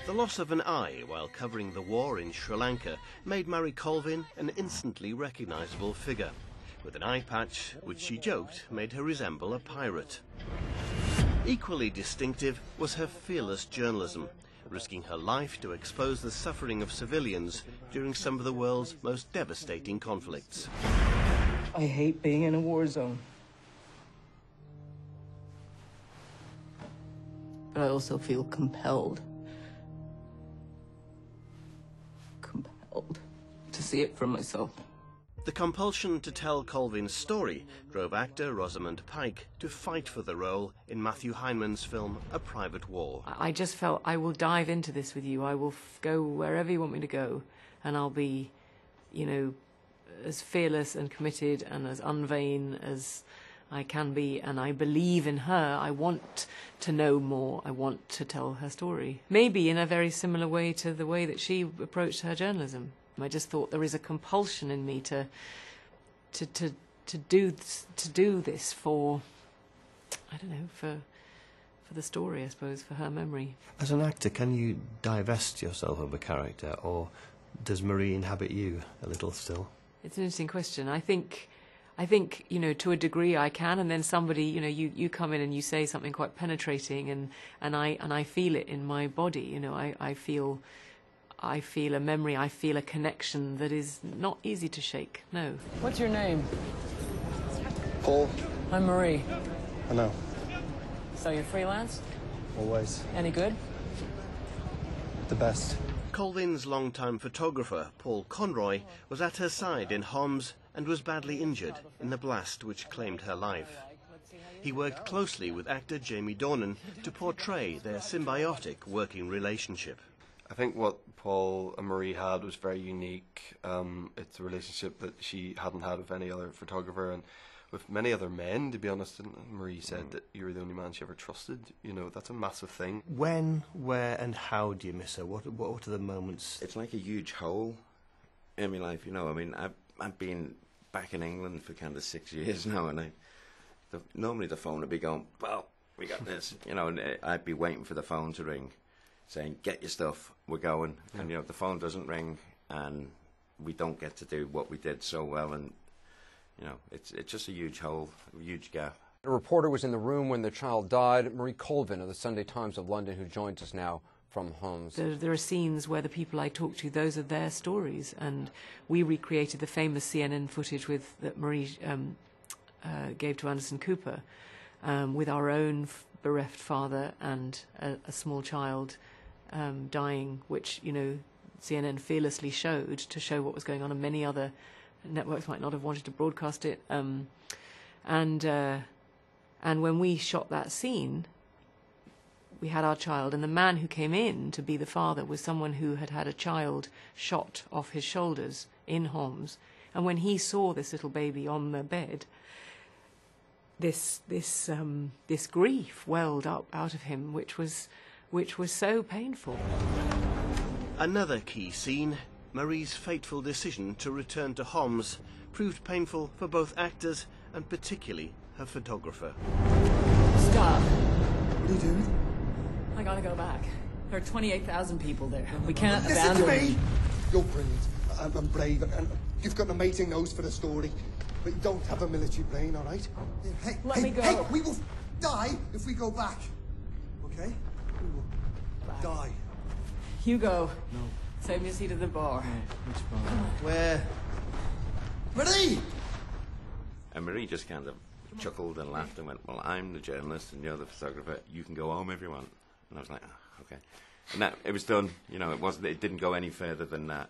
The loss of an eye while covering the war in Sri Lanka made Marie Colvin an instantly recognisable figure, with an eye patch which she joked made her resemble a pirate. Equally distinctive was her fearless journalism, risking her life to expose the suffering of civilians during some of the world's most devastating conflicts. I hate being in a war zone. But I also feel compelled to see it for myself. The compulsion to tell Colvin's story drove actor Rosamund Pike to fight for the role in Matthew Heineman's film A Private War. I just felt, I will dive into this with you. I will go wherever you want me to go, and I'll be, you know, as fearless and committed and as unvain as I can be, and I believe in her. I want to know more. I want to tell her story. Maybe in a very similar way to the way that she approached her journalism. I just thought there is a compulsion in me to do this for, I don't know, for the story, I suppose, for her memory. As an actor, can you divest yourself of a character, or does Marie inhabit you a little still? It's an interesting question. I think, you know, to a degree I can, and then somebody, you know, you come in and you say something quite penetrating, and I feel it in my body. You know, I feel a memory, I feel a connection that is not easy to shake. No. What's your name? Paul. I'm Marie. I know. So you're freelance? Always. Any good? The best. Colvin's longtime photographer, Paul Conroy, was at her side in Homs and was badly injured in the blast which claimed her life. He worked closely with actor Jamie Dornan to portray their symbiotic working relationship. I think what Paul and Marie had was very unique. It's a relationship that she hadn't had with any other photographer and with many other men, to be honest. And Marie said that you were the only man she ever trusted. You know, that's a massive thing. When, where and how do you miss her? What are the moments? It's like a huge hole in my life, you know. I mean, I've been back in England for kind of 6 years now, and normally the phone would be going, well, we got this, you know, and I'd be waiting for the phone to ring, saying, get your stuff, we're going. Yeah. And, you know, the phone doesn't ring and we don't get to do what we did so well. And, you know, it's just a huge hole, a huge gap. A reporter was in the room when the child died. Marie Colvin of the Sunday Times of London, who joins us now from Homs. There are scenes where the people I talk to, those are their stories. And we recreated the famous CNN footage that Marie gave to Anderson Cooper with our own bereft father and a small child dying, which, you know, CNN fearlessly showed to show what was going on, and many other networks might not have wanted to broadcast it. And when we shot that scene, we had our child, and the man who came in to be the father was someone who had had a child shot off his shoulders in Homs. And when he saw this little baby on the bed, this grief welled up out of him, which was so painful. Another key scene, Marie's fateful decision to return to Homs, proved painful for both actors and particularly her photographer. Stop. What are you doing? I gotta go back. There are 28,000 people there. We can't Listen abandon to me! You're brilliant. I'm brave, and you've got an amazing nose for the story. But you don't have a military brain, all right? Hey, Let me go. Hey, we will die if we go back. Okay? We will die. Hugo. No. Save me a seat at the bar. No, which bar? Where? Marie! And Marie just kind of chuckled and laughed and went, well, I'm the journalist and you're the photographer. You can go home if you want. And I was like, oh, okay. And that, it was done. You know, it didn't go any further than that.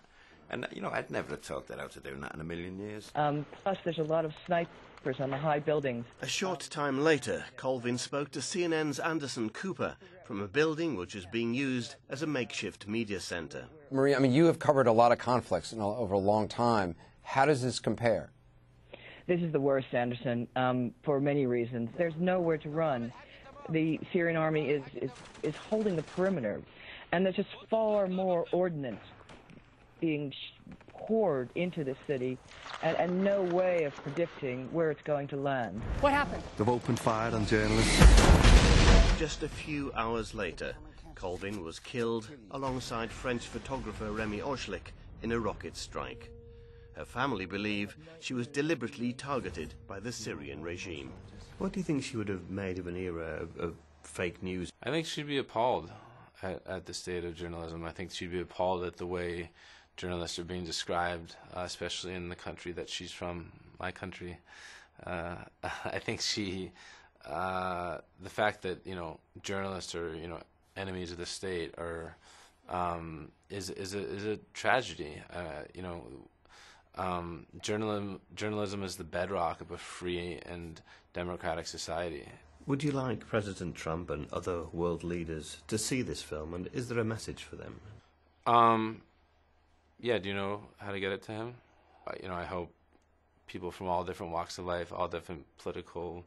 And, you know, I'd never have talked that out of doing that in a million years. Plus, there's a lot of snipers on the high buildings. A short time later, Colvin spoke to CNN's Anderson Cooper from a building which is being used as a makeshift media centre. Marie, I mean, you have covered a lot of conflicts over a long time. How does this compare? This is the worst, Anderson, for many reasons. There's nowhere to run. The Syrian army is holding the perimeter, and there's just far more ordnance being poured into the city, and no way of predicting where it's going to land. What happened? They've opened fire on journalists. Just a few hours later, Colvin was killed alongside French photographer Remy Oschlik in a rocket strike. Her family believe she was deliberately targeted by the Syrian regime. What do you think she would have made of an era of fake news? I think she'd be appalled at the state of journalism. I think she'd be appalled at the way journalists are being described, especially in the country that she's from, my country. I think the fact that, journalists are, enemies of the state is a tragedy. Journalism is the bedrock of a free and democratic society. Would you like President Trump and other world leaders to see this film, and is there a message for them? Yeah, do you know how to get it to him? I hope people from all different walks of life, all different political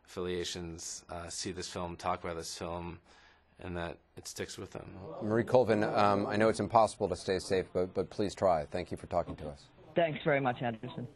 affiliations see this film, talk about this film, and that it sticks with them. Marie Colvin, I know it's impossible to stay safe, but please try. Thank you for talking to us. Thanks very much, Anderson.